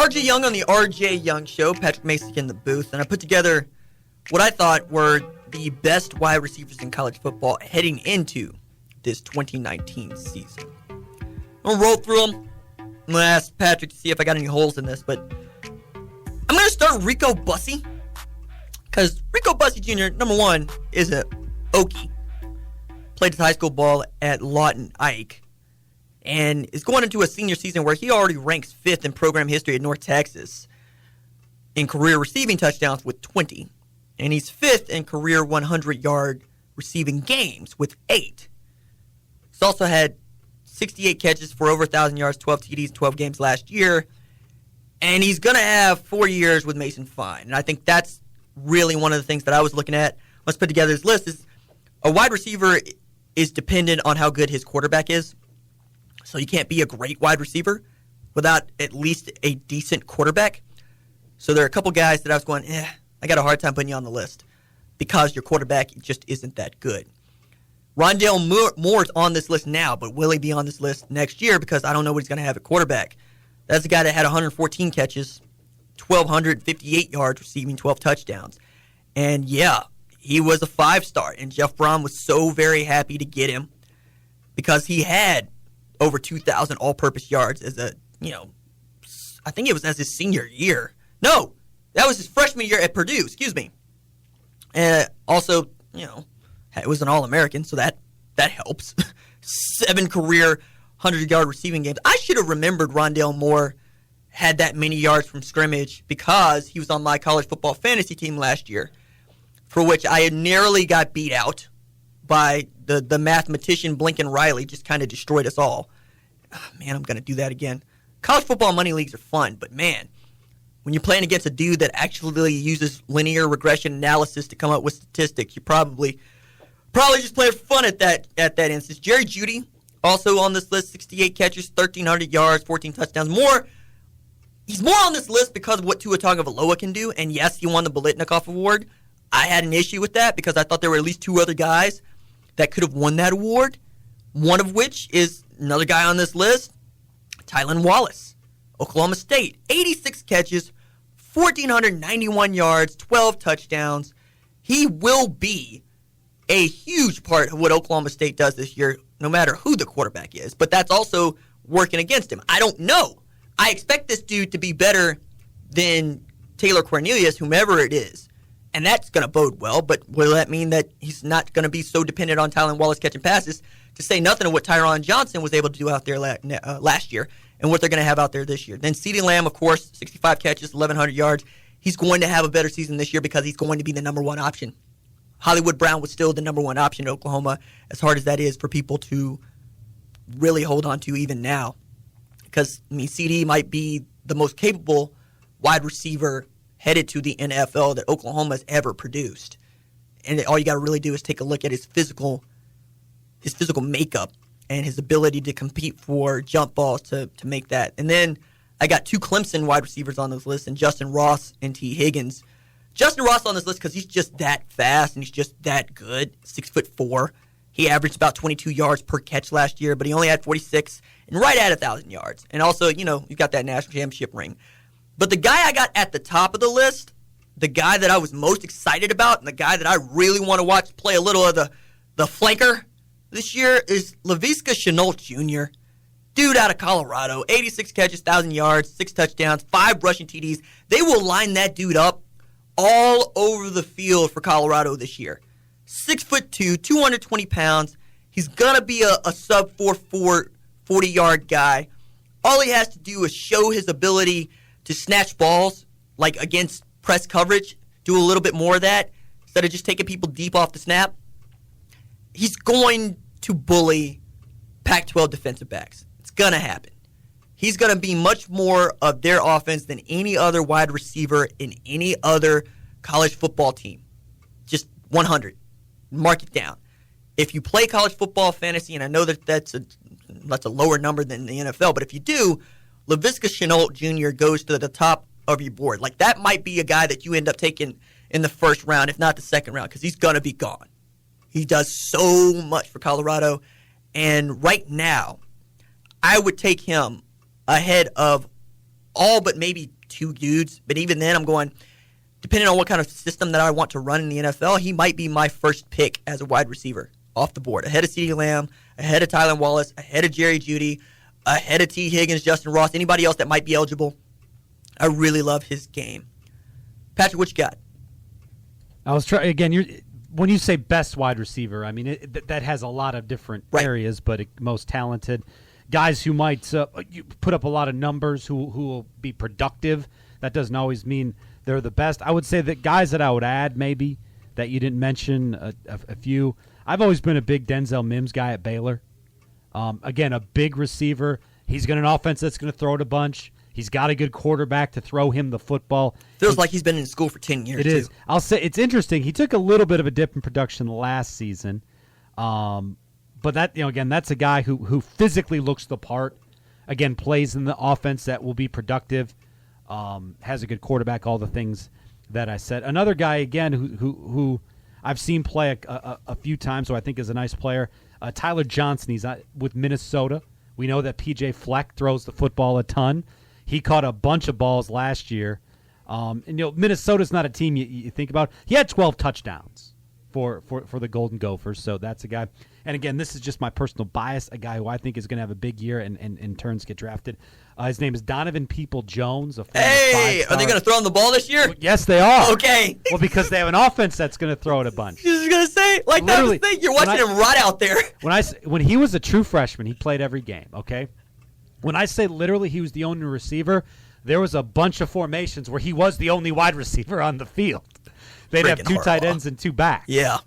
RJ Young on the RJ Young Show. Patrick Mason in the booth. And I put together what I thought were the best wide receivers in college football heading into this 2019 season. I'm going to roll through them. I'm going to ask Patrick to see if I got any holes in this. But I'm going to start Rico Bussey. Because Rico Bussey Jr., number one, is a Okie. Played his high school ball at Lawton Ike. And is going into a senior season where he already ranks 5th in program history at North Texas in career receiving touchdowns with 20. And he's 5th in career 100-yard receiving games with 8. He's also had 68 catches for over 1,000 yards, 12 TDs, 12 games last year. And he's going to have 4 years with Mason Fine. And I think that's really one of the things that I was looking at. Let's put together this list. Is a wide receiver is dependent on how good his quarterback is. So you can't be a great wide receiver without at least a decent quarterback. So there are a couple guys that I was going, I got a hard time putting you on the list because your quarterback just isn't that good. Rondell Moore is on this list now, but will he be on this list next year? Because I don't know what he's going to have at quarterback. That's the guy that had 114 catches, 1,258 yards, receiving 12 touchdowns. And yeah, he was a 5-star, and Jeff Brom was so very happy to get him because he had over 2,000 all-purpose yards as a, I think it was as his senior year. No, that was his freshman year at Purdue, excuse me. And also, it was an All-American, so that helps. 7 career 100-yard receiving games. I should have remembered Rondell Moore had that many yards from scrimmage because he was on my college football fantasy team last year, for which I had narrowly got beat out by the mathematician Blinken Riley. Just kind of destroyed us all. Oh, man, I'm going to do that again. College football money leagues are fun, but man, when you're playing against a dude that actually uses linear regression analysis to come up with statistics, you're probably just playing for fun at that instance. Jerry Jeudy, also on this list, 68 catches, 1,300 yards, 14 touchdowns. He's more on this list because of what Tua Tagovailoa can do, and yes, he won the Biletnikoff Award. I had an issue with that because I thought there were at least 2 other guys that could have won that award, one of which is another guy on this list, Tylan Wallace, Oklahoma State. 86 catches, 1,491 yards, 12 touchdowns. He will be a huge part of what Oklahoma State does this year, no matter who the quarterback is. But that's also working against him. I don't know. I expect this dude to be better than Taylor Cornelius, whomever it is. And that's going to bode well, but will that mean that he's not going to be so dependent on Tylan Wallace catching passes, to say nothing of what Tyron Johnson was able to do out there last year and what they're going to have out there this year? Then CeeDee Lamb, of course, 65 catches, 1,100 yards. He's going to have a better season this year because he's going to be the number one option. Hollywood Brown was still the number one option in Oklahoma, as hard as that is for people to really hold on to even now. Because, CeeDee might be the most capable wide receiver headed to the NFL that Oklahoma has ever produced. And all you got to really do is take a look at his physical makeup and his ability to compete for jump balls to make that. And then I got 2 Clemson wide receivers on this list, and Justyn Ross and T. Higgins. Justyn Ross on this list because he's just that fast and he's just that good, 6'4". He averaged about 22 yards per catch last year, but he only had 46 and right at 1,000 yards. And also, you got that national championship ring. But the guy I got at the top of the list, the guy that I was most excited about, and the guy that I really want to watch play a little of the flanker this year is Laviska Shenault Jr. Dude out of Colorado, 86 catches, 1,000 yards, 6 touchdowns, 5 rushing TDs. They will line that dude up all over the field for Colorado this year. 6'2", 220 pounds. He's going to be a sub 4.4, 40-yard guy. All he has to do is show his ability to snatch balls, like against press coverage, do a little bit more of that, instead of just taking people deep off the snap. He's going to bully Pac-12 defensive backs. It's going to happen. He's going to be much more of their offense than any other wide receiver in any other college football team. Just 100. Mark it down. If you play college football fantasy, and I know that's a lower number than the NFL, but if you do, Laviska Shenault Jr. goes to the top of your board. Like, that might be a guy that you end up taking in the first round, if not the second round, because he's going to be gone. He does so much for Colorado, and right now, I would take him ahead of all but maybe 2 dudes. But even then, I'm going, depending on what kind of system that I want to run in the NFL, he might be my first pick as a wide receiver off the board, ahead of CeeDee Lamb, ahead of Tylan Wallace, ahead of Jeudy, ahead of T. Higgins, Justyn Ross, anybody else that might be eligible. I really love his game. Patrick, what you got? I was trying again. When you say best wide receiver, I mean that has a lot of different areas, but most talented guys who might put up a lot of numbers, who will be productive. That doesn't always mean they're the best. I would say that guys that I would add maybe that you didn't mention a few. I've always been a big Denzel Mims guy at Baylor. Again, a big receiver. He's got an offense that's going to throw it a bunch. He's got a good quarterback to throw him the football. Feels like he's been in school for 10 years, It is. I'll say it's interesting. He took a little bit of a dip in production last season. But that, again, that's a guy who physically looks the part. Again, plays in the offense that will be productive. Has a good quarterback, all the things that I said. Another guy, again, who I've seen play a few times, who I think is a nice player, Tyler Johnson. He's with Minnesota. We know that P.J. Fleck throws the football a ton. He caught a bunch of balls last year. And Minnesota's not a team you think about. He had 12 touchdowns for the Golden Gophers, so that's a guy. And again, this is just my personal bias, a guy who I think is going to have a big year and in turns get drafted. His name is Donovan People-Jones. Hey, are they going to throw him the ball this year? Well, yes, they are. Okay. Well, because they have an offense that's going to throw it a bunch. I was going to say, like that was the thing. You're watching him rot out there. When he was a true freshman, he played every game, okay? When I say literally he was the only receiver, there was a bunch of formations where he was the only wide receiver on the field. They'd have 2 tight ends and 2 backs. Yeah.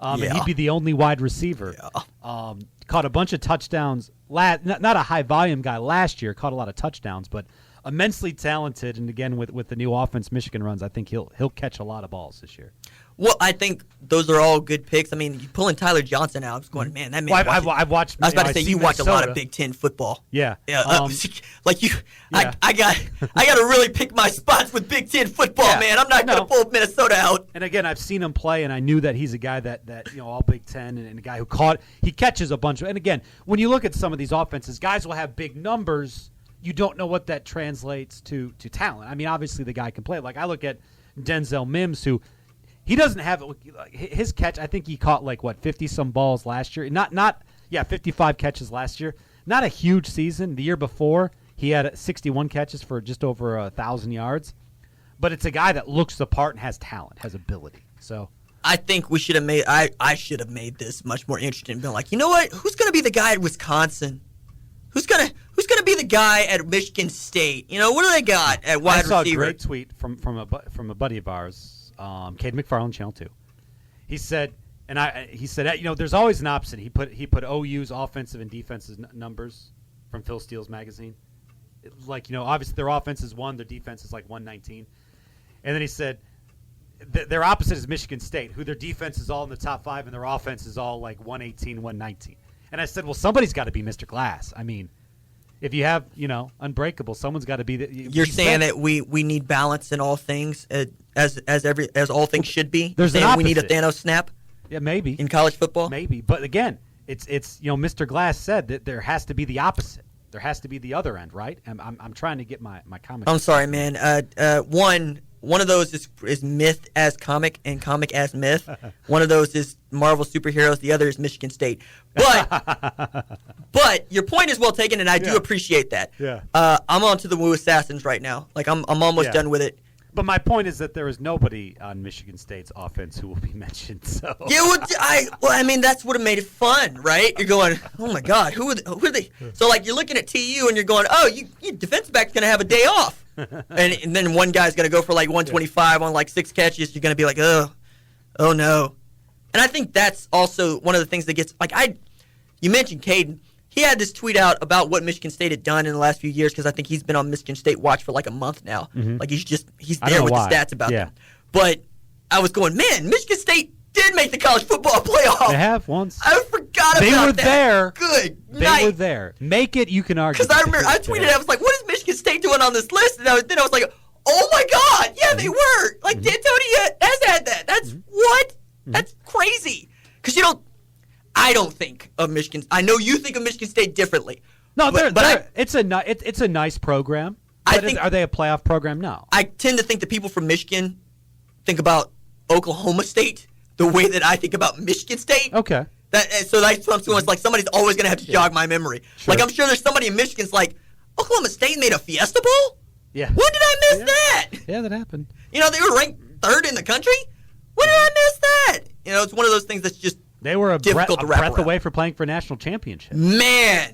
And he'd be the only wide receiver. Yeah. Caught a bunch of touchdowns. Not a high-volume guy last year. Caught a lot of touchdowns, but immensely talented. And, again, with the new offense Michigan runs, I think he'll catch a lot of balls this year. Well, I think those are all good picks. I mean, you pulling Tyler Johnson out, I was going, man, that man. Well, I've watched. I was about to say you watch a lot of Big Ten football. Yeah, yeah. Like you, yeah. I got to really pick my spots with Big Ten football, man. I'm not going to pull Minnesota out. And again, I've seen him play, and I knew that he's a guy that all Big Ten and a guy who he catches a bunch of. And again, when you look at some of these offenses, guys will have big numbers. You don't know what that translates to talent. I mean, obviously the guy can play. Like I look at Denzel Mims, who. He doesn't have his catch. I think he caught 50-some balls last year. 55 catches last year. Not a huge season. The year before, he had 61 catches for just over 1,000 yards. But it's a guy that looks the part and has talent, has ability. So I think we should have made. I should have made this much more interesting. Been like, you know what? Who's going to be the guy at Wisconsin? Who's gonna be the guy at Michigan State? What do they got at wide receiver? I saw a great tweet from a buddy of ours. Cade McFarland, Channel 2. He said, there's always an opposite. He put OU's offensive and defensive numbers from Phil Steele's magazine. Obviously their offense is 1, their defense is 119. And then he said their opposite is Michigan State, who their defense is all in the top 5 and their offense is all 118, 119. And I said, well, somebody's got to be Mr. Glass. I mean, if you have, unbreakable, someone's got to be. You're saying that we need balance in all things, as all things should be. There's an opposite. We need a Thanos snap. Yeah, maybe in college football. Maybe, but again, it's Mr. Glass said that there has to be the opposite. There has to be the other end, right? I'm trying to get my comment. I'm sorry, man. One of those is myth as comic and comic as myth. One of those is Marvel superheroes. The other is Michigan State. But your point is well taken, and I do appreciate that. Yeah. I'm on to the Woo Assassins right now. I'm almost done with it. But my point is that there is nobody on Michigan State's offense who will be mentioned. So yeah, I mean that's what made it fun, right? You're going, oh my God, who are they? So you're looking at TU and you're going, oh, your defensive back's gonna have a day off, and then one guy's gonna go for 125 on 6 catches. You're gonna be like, oh no, and I think that's also one of the things that gets you mentioned Caden. He had this tweet out about what Michigan State had done in the last few years because I think he's been on Michigan State watch for a month now. Mm-hmm. He's there with the stats about them. But I was going, man, Michigan State did make the college football playoff. They have once. I forgot about that. They were there. Good night. They were there. Make it, you can argue. Because I remember I tweeted, I was like, what is Michigan State doing on this list? And then I was like, oh my God, yeah, they were. D'Antoni has had that. That's what? Mm-hmm. That's crazy. Because I don't think of Michigan. I know you think of Michigan State differently. No, it's a nice program. Are they a playoff program? No. I tend to think that people from Michigan think about Oklahoma State the way that I think about Michigan State. Okay. So that's like somebody's always going to have to jog my memory. Sure. Like I'm sure there's somebody in Michigan's like, Oklahoma State made a Fiesta Bowl? Yeah. When did I miss that? Yeah, that happened. You know, they were ranked 3rd in the country? When did I miss that? You know, it's one of those things that's just They were a difficult to wrap breath around. away for playing for a national championship. Man,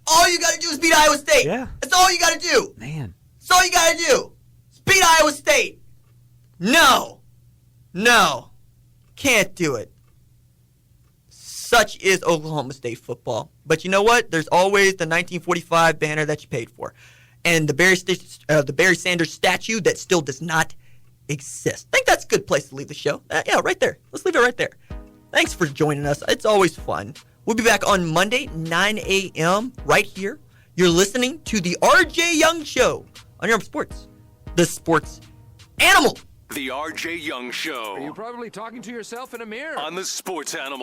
all you got to do is beat Iowa State. Yeah. That's all you got to do. Man. That's all you got to do. Is beat Iowa State. No. Can't do it. Such is Oklahoma State football. But you know what? There's always the 1945 banner that you paid for. And the Barry Sanders statue that still does not exist. I think that's a good place to leave the show. Yeah, right there. Let's leave it right there. Thanks for joining us. It's always fun. We'll be back on Monday, 9 a.m. right here. You're listening to the RJ Young Show on Your Sports, the sports animal. The RJ Young Show. Are you probably talking to yourself in a mirror? On the Sports Animal.